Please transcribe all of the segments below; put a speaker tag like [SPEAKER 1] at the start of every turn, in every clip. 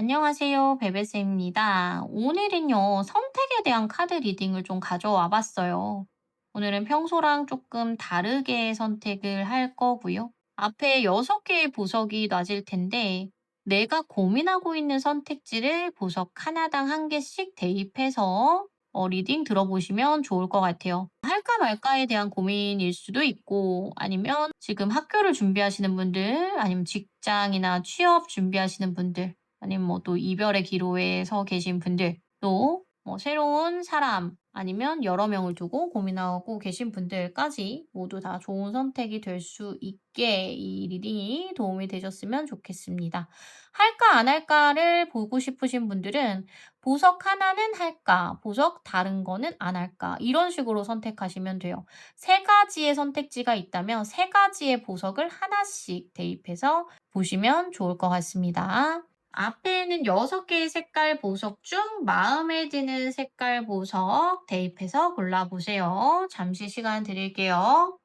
[SPEAKER 1] 안녕하세요. 베베쌤입니다. 오늘은요, 선택에 대한 카드 리딩을 좀 가져와 봤어요. 오늘은 평소랑 조금 다르게 선택을 할 거고요. 앞에 6개의 보석이 놔질 텐데, 내가 고민하고 있는 선택지를 보석 하나당 한 개씩 대입해서 리딩 들어보시면 좋을 것 같아요. 할까 말까에 대한 고민일 수도 있고, 아니면 지금 학교를 준비하시는 분들, 아니면 직장이나 취업 준비하시는 분들, 아니면 뭐 또 이별의 기로에 서 계신 분들, 또 뭐 새로운 사람 아니면 여러 명을 두고 고민하고 계신 분들까지 모두 다 좋은 선택이 될 수 있게 이 리딩이 도움이 되셨으면 좋겠습니다. 할까 안 할까를 보고 싶으신 분들은 보석 하나는 할까, 보석 다른 거는 안 할까 이런 식으로 선택하시면 돼요. 세 가지의 선택지가 있다면 세 가지의 보석을 하나씩 대입해서 보시면 좋을 것 같습니다. 앞에는 6개의 색깔 보석 중 마음에 드는 색깔 보석 대입해서 골라보세요. 잠시 시간 드릴게요.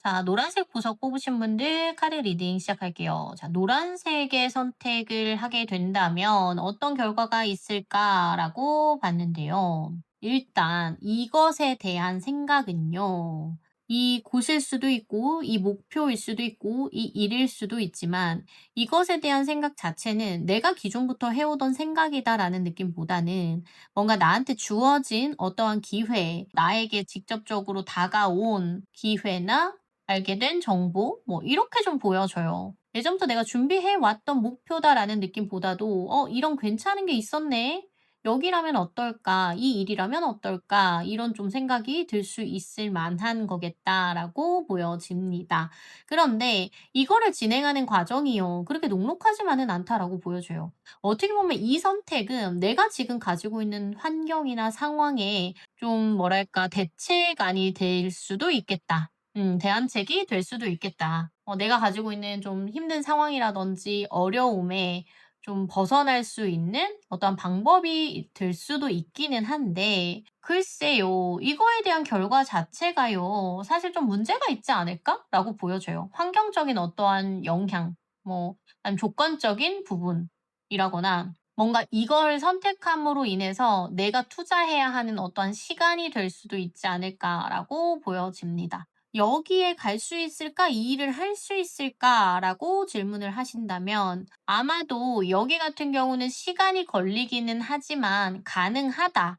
[SPEAKER 1] 자, 노란색 보석 뽑으신 분들 카드 리딩 시작할게요. 자, 노란색의 선택을 하게 된다면 어떤 결과가 있을까라고 봤는데요. 일단 이것에 대한 생각은요. 이 곳일 수도 있고, 이 목표일 수도 있고, 이 일일 수도 있지만 이것에 대한 생각 자체는 내가 기존부터 해오던 생각이다라는 느낌보다는 뭔가 나한테 주어진 어떠한 기회, 나에게 직접적으로 다가온 기회나 알게 된 정보 뭐 이렇게 좀 보여져요. 예전부터 내가 준비해 왔던 목표다라는 느낌보다도 '이런 괜찮은 게 있었네. 여기라면 어떨까? 이 일이라면 어떨까?' 이런 좀 생각이 들 수 있을 만한 거겠다라고 보여집니다. 그런데 이거를 진행하는 과정이요. 그렇게 녹록하지만은 않다라고 보여져요. 어떻게 보면 이 선택은 내가 지금 가지고 있는 환경이나 상황에 좀 뭐랄까 대책안이 될 수도 있겠다. 대안책이 될 수도 있겠다. 내가 가지고 있는 좀 힘든 상황이라든지 어려움에 좀 벗어날 수 있는 어떤 방법이 될 수도 있기는 한데 글쎄요. 이거에 대한 결과 자체가요. 사실 좀 '문제가 있지 않을까?'라고 보여져요. 환경적인 어떠한 영향 뭐 아니면 조건적인 부분이라거나 뭔가 이걸 선택함으로 인해서 '내가 투자해야 하는 어떠한 시간이 될 수도 있지 않을까.'라고 보여집니다. '여기에 갈 수 있을까? 이 일을 할 수 있을까?'라고 질문을 하신다면 아마도 여기 같은 경우는 시간이 걸리기는 하지만 '가능하다.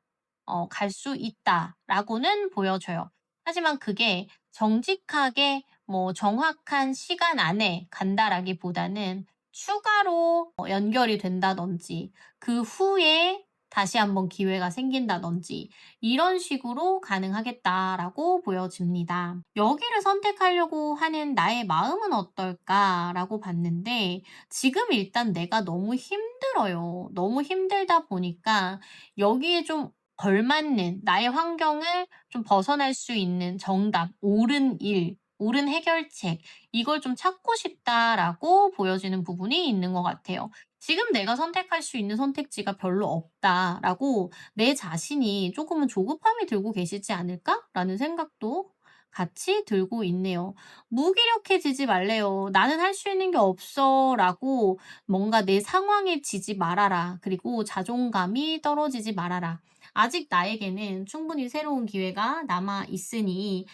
[SPEAKER 1] 갈 수 있다.'라고는 보여져요. 하지만 그게 정직하게 뭐 정확한 시간 안에 간다라기보다는 추가로 연결이 된다든지 그 후에 다시 한번 기회가 생긴다든지 이런 식으로 가능하겠다라고 보여집니다. '여기를 선택하려고 하는 나의 마음은 어떨까?'라고 봤는데 지금 일단 내가 너무 힘들어요. 너무 힘들다 보니까 여기에 좀 걸맞는 나의 환경을 좀 벗어날 수 있는 정답, 옳은 일, 옳은 해결책 이걸 좀 찾고 싶다라고 보여지는 부분이 있는 것 같아요. '지금 내가 선택할 수 있는 선택지가 별로 없다.'라고 내 자신이 조금은 조급함이 들고 계시지 않을까라는 생각도 같이 들고 있네요. 무기력해지지 말래요. '나는 할 수 있는 게 없어.'라고 뭔가 '내 상황에 지지 말아라. 그리고 자존감이 떨어지지 말아라. 아직 나에게는 충분히 새로운 기회가 남아 있으니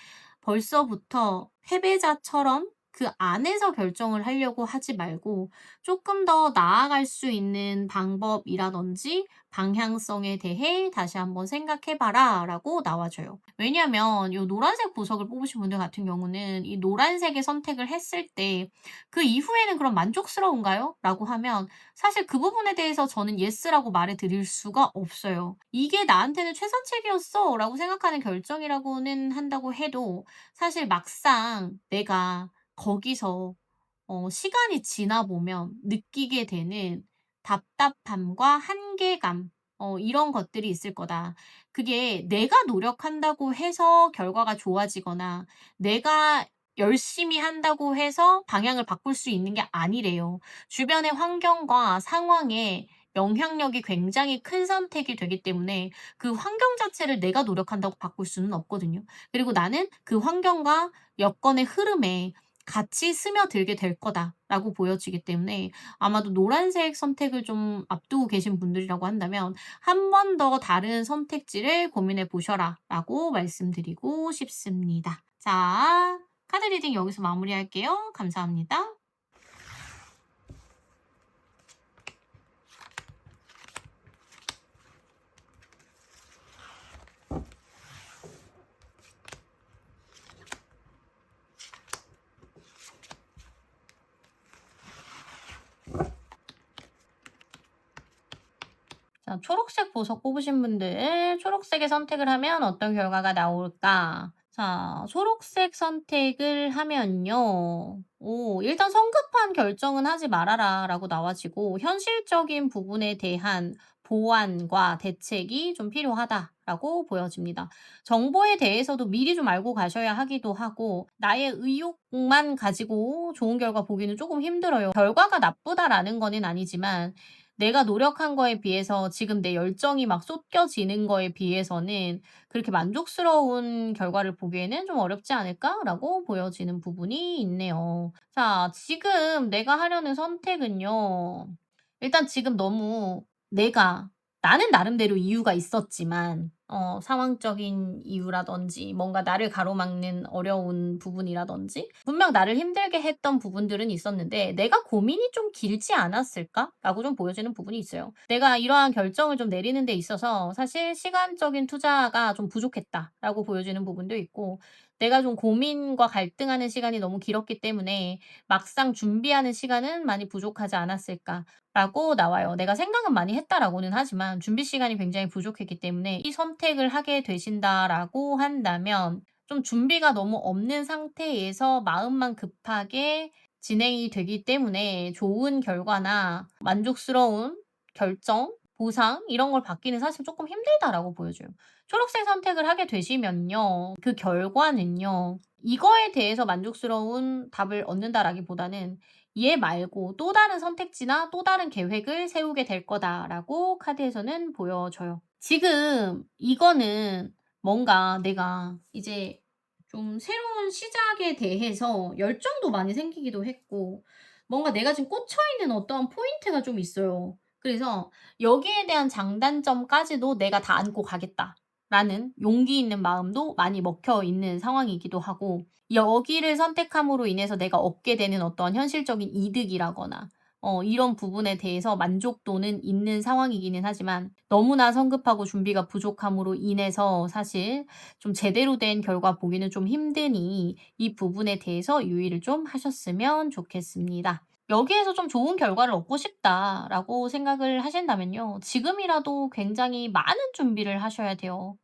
[SPEAKER 1] 벌써부터 패배자처럼 그 안에서 결정을 하려고 하지 말고 조금 더 나아갈 수 있는 방법이라든지 방향성에 대해 다시 한번 생각해 봐라."라고 나와줘요. 왜냐하면 요 노란색 보석을 뽑으신 분들 같은 경우는 이 노란색의 선택을 했을 때 '그 이후에는 그럼 만족스러운가요?' 라고 하면 사실 그 부분에 대해서 저는 "예스."라고 말해 드릴 수가 없어요. '이게 나한테는 최선책이었어.'라고 생각하는 결정이라고는 한다고 해도 사실 막상 내가 거기서 시간이 지나 보면 느끼게 되는 답답함과 한계감, 이런 것들이 있을 거다. 그게 내가 노력한다고 해서 결과가 좋아지거나 내가 열심히 한다고 해서 방향을 바꿀 수 있는 게 아니래요. 주변의 환경과 상황에 영향력이 굉장히 큰 선택이 되기 때문에 그 환경 자체를 내가 노력한다고 바꿀 수는 없거든요. 그리고 나는 그 환경과 여건의 흐름에 같이 스며들게 될 거다라고 보여지기 때문에 아마도 노란색 선택을 좀 앞두고 계신 분들이라고 한다면 "한 번 더 다른 선택지를 고민해 보셔라."라고 말씀드리고 싶습니다. 자, 카드 리딩 여기서 마무리할게요. 감사합니다. 자, 초록색 보석 뽑으신 분들, 초록색의 선택을 하면 어떤 결과가 나올까? 자, 초록색 선택을 하면요. 일단 "성급한 결정은 하지 말아라." 라고 나와지고 "현실적인 부분에 대한 보완과 대책이 좀 필요하다."라고 보여집니다. 정보에 대해서도 미리 좀 알고 가셔야 하기도 하고 나의 의욕만 가지고 좋은 결과 보기는 조금 힘들어요. 결과가 나쁘다라는 거는 아니지만 내가 노력한 거에 비해서 지금 내 열정이 막 쏟겨지는 거에 비해서는 그렇게 만족스러운 결과를 보기에는 좀 어렵지 않을까라고 보여지는 부분이 있네요. 자, 지금 내가 하려는 선택은요. 일단 지금 너무 내가 나는 나름대로 이유가 있었지만 상황적인 이유라든지 뭔가 나를 가로막는 어려운 부분이라든지 분명 나를 힘들게 했던 부분들은 있었는데 '내가 고민이 좀 길지 않았을까?'라고 좀 보여지는 부분이 있어요. '내가 이러한 결정을 좀 내리는 데 있어서 사실 시간적인 투자가 좀 부족했다.'라고 보여지는 부분도 있고 '내가 좀 고민과 갈등하는 시간이 너무 길었기 때문에 막상 준비하는 시간은 많이 부족하지 않았을까?' 라고 나와요. 내가 생각은 많이 했다라고는 하지만 준비 시간이 굉장히 부족했기 때문에 이 선택을 하게 되신다라고 한다면 좀 준비가 너무 없는 상태에서 마음만 급하게 진행이 되기 때문에 좋은 결과나 만족스러운 결정, 보상 이런 걸 받기는 사실 조금 힘들다라고 보여져요. 초록색 선택을 하게 되시면요. 그 결과는요. 이거에 대해서 만족스러운 답을 얻는다라기보다는 얘 말고 또 다른 선택지나 또 다른 계획을 세우게 될 거다라고 카드에서는 보여져요. 지금 이거는 뭔가 내가 이제 좀 새로운 시작에 대해서 열정도 많이 생기기도 했고 뭔가 내가 지금 꽂혀 있는 어떠한 포인트가 좀 있어요. 그래서 여기에 대한 장단점까지도 '내가 다 안고 가겠다.'라는 용기 있는 마음도 많이 먹혀 있는 상황이기도 하고 여기를 선택함으로 인해서 내가 얻게 되는 어떤 현실적인 이득이라거나 이런 부분에 대해서 만족도는 있는 상황이기는 하지만 너무나 성급하고 준비가 부족함으로 인해서 사실 좀 제대로 된 결과 보기는 좀 힘드니 이 부분에 대해서 유의를 좀 하셨으면 좋겠습니다. 여기에서 좀 좋은 결과를 얻고 싶다라고 생각을 하신다면요. 지금이라도 굉장히 많은 준비를 하셔야 돼요.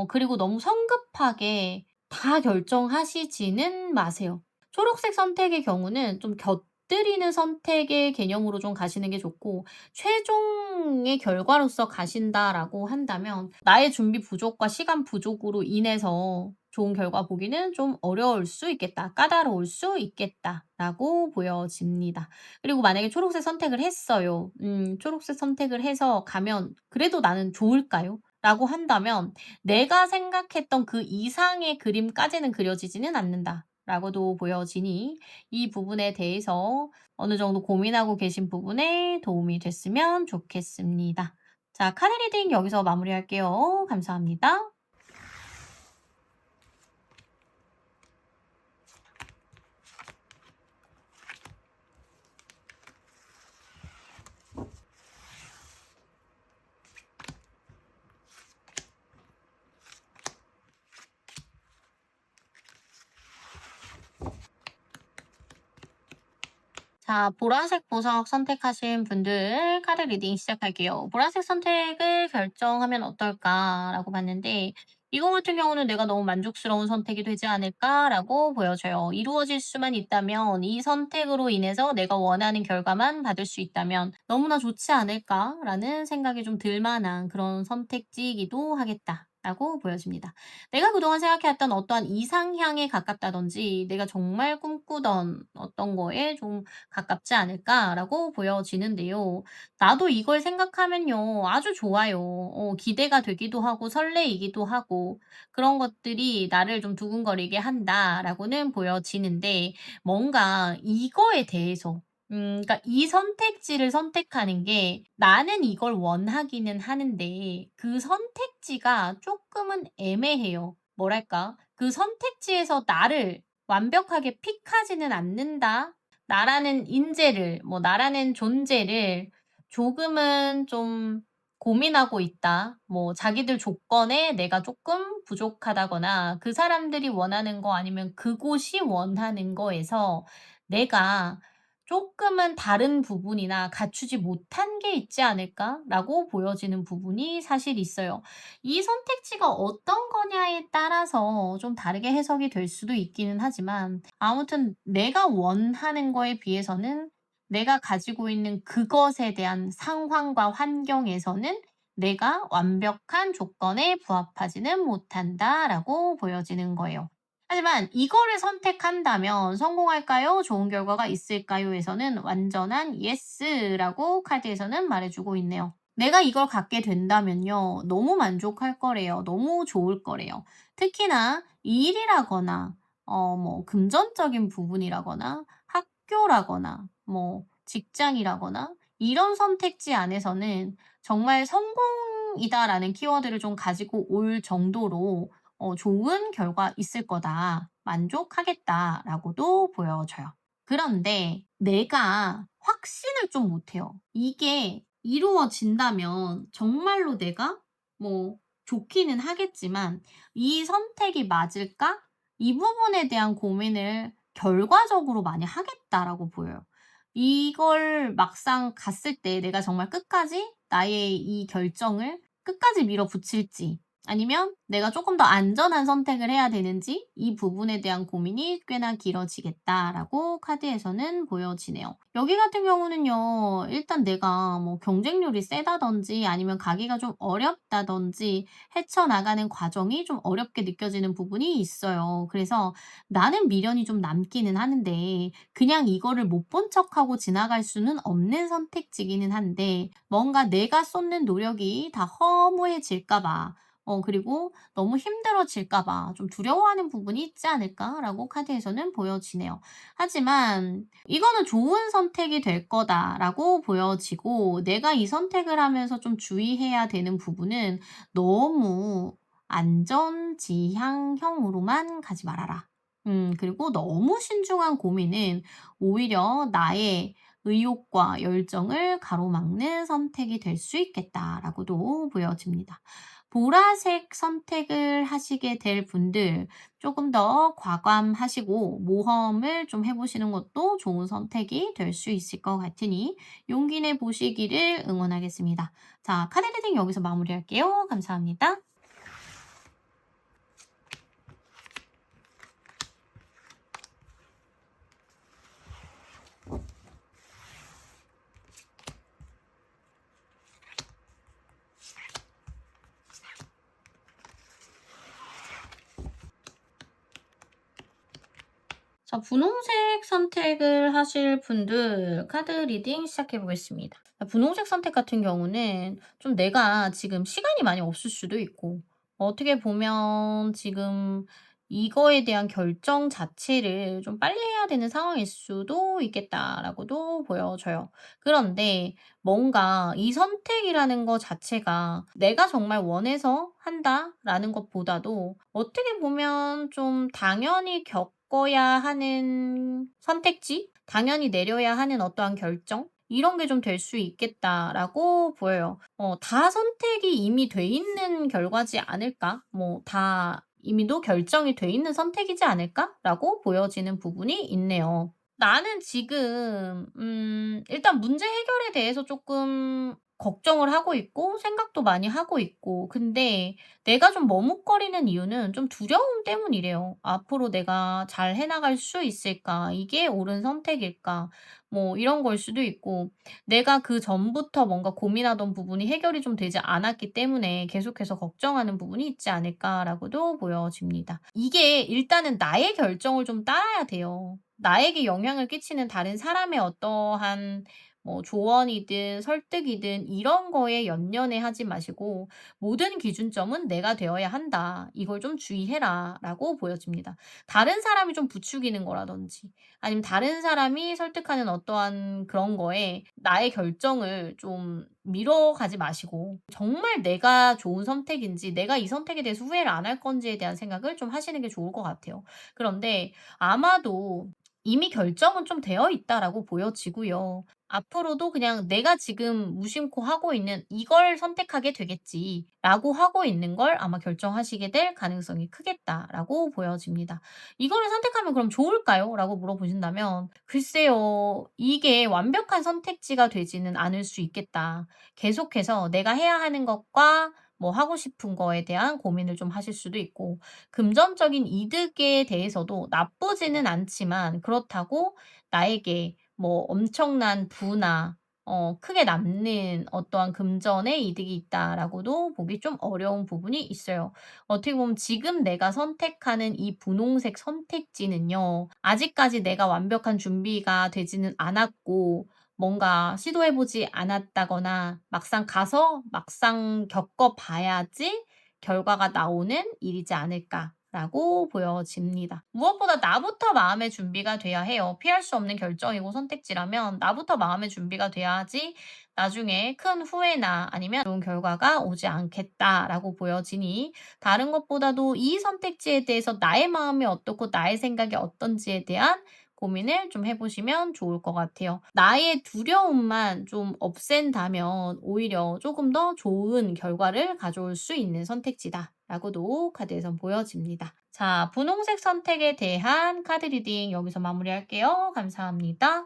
[SPEAKER 1] 그리고 너무 성급하게 다 결정하시지는 마세요. 초록색 선택의 경우는 좀 곁들이는 선택의 개념으로 좀 가시는 게 좋고 최종의 결과로서 가신다라고 한다면 나의 준비 부족과 시간 부족으로 인해서 좋은 결과 보기는 좀 어려울 수 있겠다. 까다로울 수 있겠다라고 보여집니다. 그리고 만약에 초록색 선택을 했어요. 초록색 선택을 해서 가면 그래도 나는 좋을까요? 라고 한다면 내가 생각했던 그 이상의 그림까지는 그려지지는 않는다라고도 보여지니 이 부분에 대해서 어느 정도 고민하고 계신 부분에 도움이 됐으면 좋겠습니다. 자, 카드 리딩 여기서 마무리할게요. 감사합니다. 자, 보라색 보석 선택하신 분들 카드 리딩 시작할게요. "보라색 선택을 결정하면 어떨까?"라고 봤는데 이거 같은 경우는 '내가 너무 만족스러운 선택이 되지 않을까?'라고 보여져요. 이루어질 수만 있다면, 이 선택으로 인해서 내가 원하는 결과만 받을 수 있다면 '너무나 좋지 않을까?'라는 생각이 좀 들 만한 그런 선택지이기도 하겠다라고 보여집니다. 내가 그동안 생각해왔던 어떠한 이상향에 가깝다든지, 내가 정말 꿈꾸던 어떤 거에 좀 가깝지 않을까라고 보여지는데요. 나도 이걸 생각하면요, 아주 좋아요. 기대가 되기도 하고 설레이기도 하고, 그런 것들이 나를 좀 두근거리게 한다라고는 보여지는데, 뭔가 이거에 대해서 그러니까 이 선택지를 선택하는 게, 나는 이걸 원하기는 하는데 그 선택지가 조금은 애매해요. 뭐랄까? 그 선택지에서 나를 완벽하게 픽하지는 않는다. 나라는 인재를, 나라는 존재를 조금은 좀 고민하고 있다. 자기들 조건에 내가 조금 부족하다거나, 그 사람들이 원하는 거 아니면 그곳이 원하는 거에서 내가 조금은 다른 부분이나 갖추지 못한 게 있지 않을까라고 보여지는 부분이 사실 있어요. 이 선택지가 어떤 거냐에 따라서 좀 다르게 해석이 될 수도 있기는 하지만, 아무튼 내가 원하는 거에 비해서는 내가 가지고 있는 그것에 대한 상황과 환경에서는 내가 완벽한 조건에 부합하지는 못한다라고 보여지는 거예요. 하지만 이거를 선택한다면 성공할까요? 좋은 결과가 있을까요? 에서는 완전한 예스라고 카드에서는 말해주고 있네요. 내가 이걸 갖게 된다면요, 너무 만족할 거래요. 너무 좋을 거래요. 특히나 일이라거나, 금전적인 부분이라거나, 학교라거나, 직장이라거나, 이런 선택지 안에서는 정말 성공이다라는 키워드를 좀 가지고 올 정도로 좋은 결과 있을 거다. 만족하겠다라고도 보여져요. 그런데 내가 확신을 좀 못해요. 이게 이루어진다면 정말로 내가 좋기는 하겠지만 '이 선택이 맞을까?' 이 부분에 대한 고민을 결과적으로 많이 하겠다라고 보여요. 이걸 막상 갔을 때 내가 정말 끝까지 나의 이 결정을 끝까지 밀어붙일지, 아니면 내가 조금 더 안전한 선택을 해야 되는지, 이 부분에 대한 고민이 꽤나 길어지겠다라고 카드에서는 보여지네요. 여기 같은 경우는요, 일단 내가 경쟁률이 세다든지 아니면 가기가 좀 어렵다든지 헤쳐나가는 과정이 좀 어렵게 느껴지는 부분이 있어요. 그래서 나는 미련이 좀 남기는 하는데, 그냥 이거를 못 본 척하고 지나갈 수는 없는 선택지기는 한데, 뭔가 내가 쏟는 노력이 다 허무해질까 봐, 그리고 너무 힘들어질까 봐 좀 두려워하는 부분이 있지 않을까라고 카드에서는 보여지네요. 하지만 이거는 좋은 선택이 될 거다라고 보여지고, 내가 이 선택을 하면서 좀 주의해야 되는 부분은, 너무 안전지향형으로만 가지 말아라. 그리고 너무 신중한 고민은 오히려 나의 의욕과 열정을 가로막는 선택이 될 수 있겠다라고도 보여집니다. 보라색 선택을 하시게 될 분들, 조금 더 과감하시고 모험을 좀 해 보시는 것도 좋은 선택이 될 수 있을 것 같으니 용기 내 보시기를 응원하겠습니다. 자, 카드 리딩 여기서 마무리할게요. 감사합니다. 자, 분홍색 선택을 하실 분들 카드 리딩 시작해 보겠습니다. 분홍색 선택 같은 경우는 좀 내가 지금 시간이 많이 없을 수도 있고, 어떻게 보면 지금 이거에 대한 결정 자체를 좀 빨리 해야 되는 상황일 수도 있겠다라고도 보여져요. 그런데 뭔가 이 선택이라는 거 자체가 내가 정말 원해서 한다라는 것보다도, 어떻게 보면 좀 당연히 겪어야 하는 선택지? 당연히 내려야 하는 어떠한 결정? 이런 게 좀 될 수 있겠다라고 보여요. 다 선택이 이미 돼 있는 결과지 않을까? 다 이미도 결정이 돼 있는 선택이지 않을까라고 보여지는 부분이 있네요. 나는 지금 일단 문제 해결에 대해서 조금 걱정을 하고 있고 생각도 많이 하고 있고 근데 내가 좀 머뭇거리는 이유는 좀 두려움 때문이래요. '앞으로 내가 잘 해 나갈 수 있을까? 이게 옳은 선택일까?' 뭐 이런 걸 수도 있고 내가 그전부터 뭔가 고민하던 부분이 해결이 좀 되지 않았기 때문에 '계속해서 걱정하는 부분이 있지 않을까.'라고도 보여집니다. 이게 일단은 나의 결정을 좀 따라야 돼요. 나에게 영향을 끼치는 다른 사람의 어떠한 뭐 조언이든 설득이든 이런 거에 연연해 하지 마시고 '모든 기준점은 내가 되어야 한다. 이걸 좀 주의해라.'라고 보여집니다. 다른 사람이 좀 부추기는 거라든지 아니면 다른 사람이 설득하는 어떠한 그런 거에 나의 결정을 좀 미뤄가지 마시고 정말 내가 좋은 선택인지 내가 이 선택에 대해서 후회를 안 할 건지에 대한 생각을 좀 하시는 게 좋을 것 같아요. 그런데 아마도 이미 결정은 좀 되어 있다라고 보여지고요. 앞으로도 그냥 '내가 지금 무심코 하고 있는 이걸 선택하게 되겠지.'라고 하고 있는 걸 아마 결정하시게 될 가능성이 크겠다라고 보여집니다. '이거를 선택하면 그럼 좋을까요?' 라고 물어보신다면 글쎄요. 이게 완벽한 선택지가 되지는 않을 수 있겠다. 계속해서 내가 해야 하는 것과 뭐 하고 싶은 거에 대한 고민을 좀 하실 수도 있고 금전적인 이득에 대해서도 나쁘지는 않지만 그렇다고 나에게 뭐 엄청난 부나 크게 남는 어떠한 금전의 이득이 있다라고도 보기 좀 어려운 부분이 있어요. 어떻게 보면 지금 내가 선택하는 이 분홍색 선택지는요. 아직까지 내가 완벽한 준비가 되지는 않았고 뭔가 시도해 보지 않았다거나 막상 가서 막상 겪어 봐야지 결과가 나오는 일이지 않을까라고 보여집니다. 무엇보다 나부터 마음의 준비가 돼야 해요. 피할 수 없는 결정이고 선택지라면 나부터 마음의 준비가 돼야지 나중에 큰 후회나 아니면 좋은 결과가 오지 않겠다라고 보여지니 다른 것보다도 이 선택지에 대해서 나의 마음이 어떻고 나의 생각이 어떤지에 대한 고민을 좀 해보시면 좋을 것 같아요. 나의 두려움만 좀 없앤다면 오히려 조금 더 좋은 결과를 가져올 수 있는 선택지다. 라고도 카드에선 보여집니다. 자, 분홍색 선택에 대한 카드 리딩 여기서 마무리할게요. 감사합니다.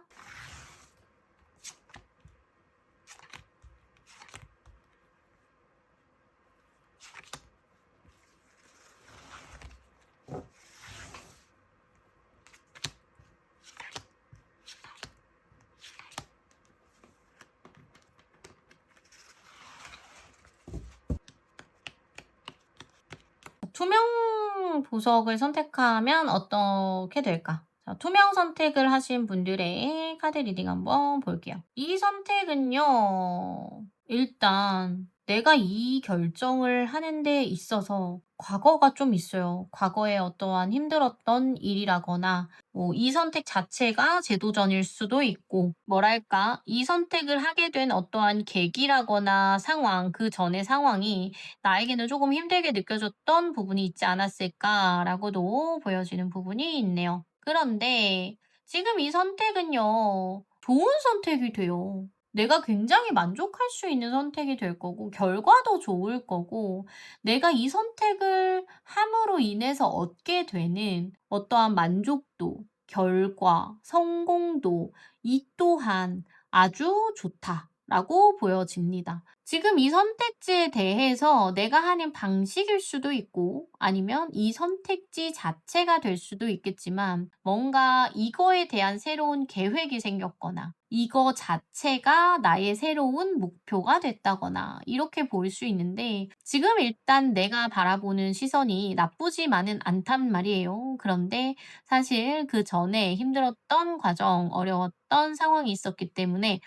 [SPEAKER 1] 투명 보석을 선택하면 어떻게 될까? 자, 투명 선택을 하신 분들의 카드 리딩 한번 볼게요. 이 선택은요, 일단 내가 이 결정을 하는 데 있어서 과거가 좀 있어요. 과거에 어떠한 힘들었던 일이라거나, 뭐, 이 선택 자체가 재도전일 수도 있고, 뭐랄까, 이 선택을 하게 된 어떠한 계기라거나 상황, 그 전의 상황이 나에게는 조금 힘들게 느껴졌던 부분이 있지 않았을까라고도 보여지는 부분이 있네요. 그런데 지금 이 선택은요, 좋은 선택이 돼요. 내가 굉장히 만족할 수 있는 선택이 될 거고, 결과도 좋을 거고, 내가 이 선택을 함으로 인해서 얻게 되는 어떠한 만족도, 결과, 성공도, 이 또한 아주 좋다라고 보여집니다. 지금 이 선택지에 대해서 내가 하는 방식일 수도 있고 아니면 이 선택지 자체가 될 수도 있겠지만 뭔가 이거에 대한 새로운 계획이 생겼거나 이거 자체가 나의 새로운 목표가 됐다거나 이렇게 보일 수 있는데 지금 일단 내가 바라보는 시선이 나쁘지만은 않단 말이에요. 그런데 사실 그 전에 힘들었던 과정, 어려웠던 상황이 있었기 때문에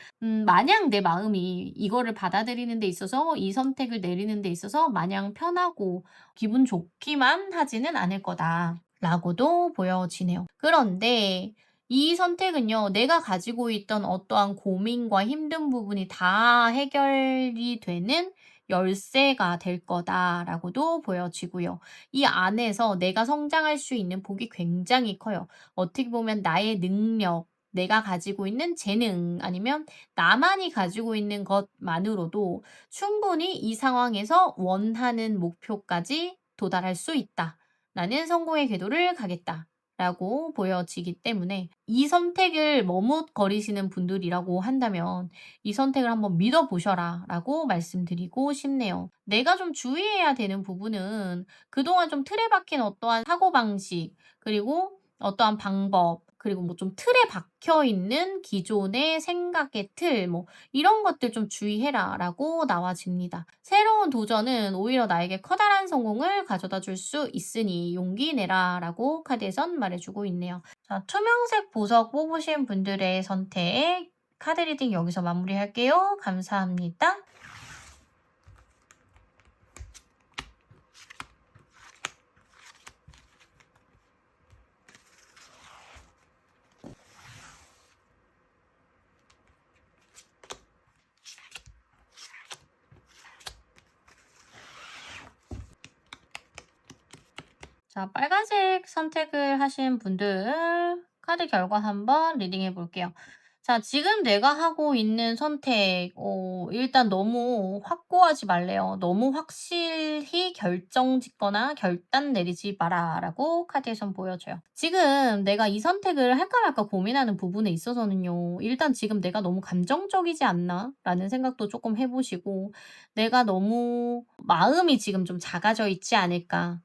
[SPEAKER 1] 마냥 내 마음이 이거를 받아들이는 데 있어서 이 선택을 내리는 데 있어서 마냥 편하고 기분 좋기만 하지는 않을 거다라고도 보여지네요. 그런데 이 선택은요, 내가 가지고 있던 어떠한 고민과 힘든 부분이 다 해결이 되는 열쇠가 될 거다라고도 보여지고요. 이 안에서 내가 성장할 수 있는 폭이 굉장히 커요. 어떻게 보면 나의 능력, 내가 가지고 있는 재능 아니면 나만이 가지고 있는 것만으로도 충분히 이 상황에서 원하는 목표까지 도달할 수 있다. 나는 성공의 궤도를 가겠다. 라고 보여지기 때문에 이 선택을 머뭇거리시는 분들이라고 한다면 이 선택을 한번 믿어 보셔라 라고 말씀드리고 싶네요. 내가 좀 주의해야 되는 부분은 그동안 좀 틀에 박힌 어떠한 사고방식, 그리고 어떠한 방법, 그리고 뭐 좀 틀에 박혀 있는 기존의 생각의 틀, 뭐 이런 것들 좀 주의해라 라고 나와집니다. 새로운 도전은 오히려 나에게 커다란 성공을 가져다 줄 수 있으니 용기 내라 라고 카드에선 말해주고 있네요. 자, 투명색 보석 뽑으신 분들의 선택, 카드 리딩 여기서 마무리할게요. 감사합니다. 자, 빨간색 선택을 하신 분들 카드 결과 한번 리딩해 볼게요. 자, 지금 내가 하고 있는 선택, 일단 너무 확고하지 말래요. 너무 확실히 결정 짓거나 결단 내리지 마라 라고 카드에선 보여줘요. 지금 내가 이 선택을 할까 말까 고민하는 부분에 있어서는요. 일단 지금 내가 너무 감정적이지 않나? 라는 생각도 조금 해보시고, 내가 너무 마음이 지금 좀 작아져 있지 않을까?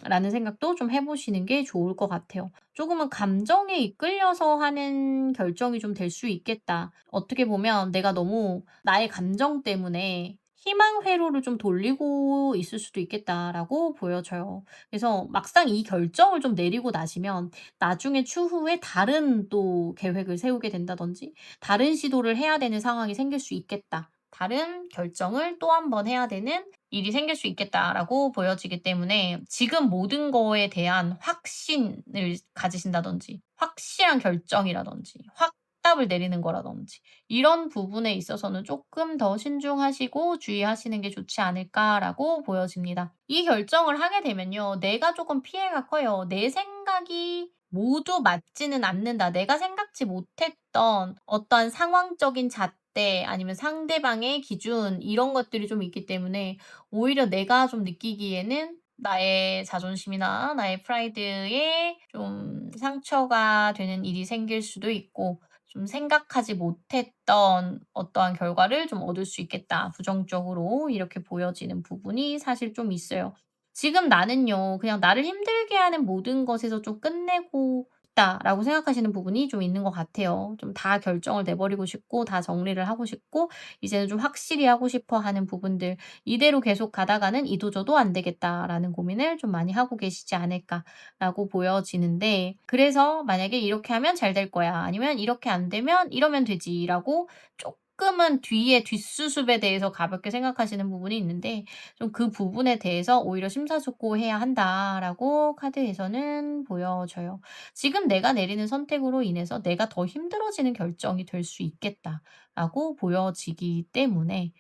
[SPEAKER 1] 라는 생각도 좀 해보시는 게 좋을 것 같아요. 조금은 감정에 이끌려서 하는 결정이 좀 될 수 있겠다. 어떻게 보면 내가 너무 나의 감정 때문에 희망 회로를 좀 돌리고 있을 수도 있겠다라고 보여져요. 그래서 막상 이 결정을 좀 내리고 나시면 나중에 추후에 다른 또 계획을 세우게 된다든지 다른 시도를 해야 되는 상황이 생길 수 있겠다. 다른 결정을 또 한 번 해야 되는 일이 생길 수 있겠다라고 보여지기 때문에 지금 모든 거에 대한 확신을 가지신다든지 확실한 결정이라든지 확답을 내리는 거라든지 이런 부분에 있어서는 조금 더 신중하시고 주의하시는 게 좋지 않을까라고 보여집니다. 이 결정을 하게 되면요. 내가 조금 피해가 커요. 내 생각이 모두 맞지는 않는다. 내가 생각지 못했던 어떠한 상황적인 잣대 아니면 상대방의 기준 이런 것들이 좀 있기 때문에 오히려 내가 좀 느끼기에는 나의 자존심이나 나의 프라이드에 좀 상처가 되는 일이 생길 수도 있고 좀 생각하지 못했던 어떠한 결과를 좀 얻을 수 있겠다. 부정적으로 이렇게 보여지는 부분이 사실 좀 있어요. 지금 나는요. 그냥 나를 힘들게 하는 모든 것에서 좀 끝내고 싶다라고 생각하시는 부분이 좀 있는 것 같아요. 좀 다 결정을 내버리고 싶고 다 정리를 하고 싶고 이제는 좀 확실히 하고 싶어 하는 부분들 '이대로 계속 가다가는 이도저도 안 되겠다.'라는 고민을 좀 많이 하고 계시지 않을까라고 보여지는데 그래서 만약에 '이렇게 하면 잘 될 거야.' 아니면 '이렇게 안 되면 이러면 되지.'라고 쪼끔은 뒤에 뒷수습에 대해서 가볍게 생각하시는 부분이 있는데 좀 그 부분에 대해서 오히려 '심사숙고해야 한다.'라고 카드에서는 보여져요. 지금 내가 내리는 선택으로 인해서 '내가 더 힘들어지는 결정이 될 수 있겠다.'라고 보여지기 때문에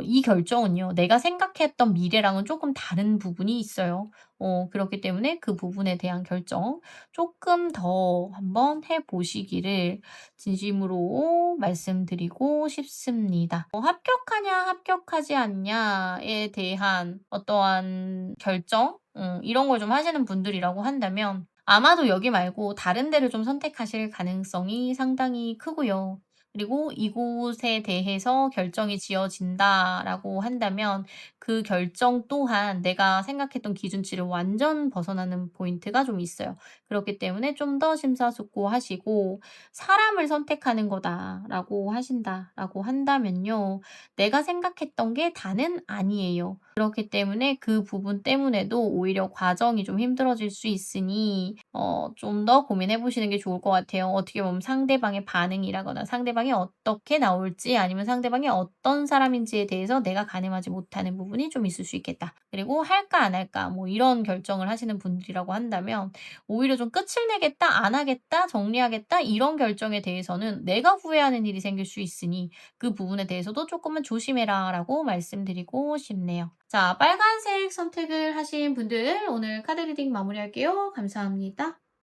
[SPEAKER 1] 이 결정은요. 내가 생각했던 미래랑은 조금 다른 부분이 있어요. 그렇기 때문에 그 부분에 대한 결정 조금 더 한번 해 보시기를 진심으로 말씀드리고 싶습니다. 합격하냐 합격하지 않냐에 대한 어떠한 결정 이런 걸 좀 하시는 분들이라고 한다면 아마도 여기 말고 다른 데를 좀 선택하실 가능성이 상당히 크고요. 그리고 이곳에 대해서 결정이 지어진다라고 한다면 그 결정 또한 내가 생각했던 기준치를 완전 벗어나는 포인트가 좀 있어요. 그렇기 때문에 좀 더 심사숙고하시고 '사람을 선택하는 거다.'라고 하신다라고 한다면요. 내가 생각했던 게 다는 아니에요. 그렇기 때문에 그 부분 때문에도 오히려 과정이 좀 힘들어질 수 있으니 좀 더 고민해 보시는 게 좋을 것 같아요. 어떻게 보면 상대방의 반응이라거나 상대방이 어떻게 나올지 아니면 상대방이 어떤 사람인지에 대해서 내가 가늠하지 못하는 부분이 좀 있을 수 있겠다. 그리고 '할까 안 할까?' 뭐 이런 결정을 하시는 분들이라고 한다면 오히려 좀 '끝을 내겠다. 안 하겠다. 정리하겠다.' 이런 결정에 대해서는 내가 후회하는 일이 생길 수 있으니 그 부분에 대해서도 조금은 조심해라라고 말씀드리고 싶네요. 자, 빨간색 선택을 하신 분들 오늘 카드 리딩 마무리할게요. 감사합니다.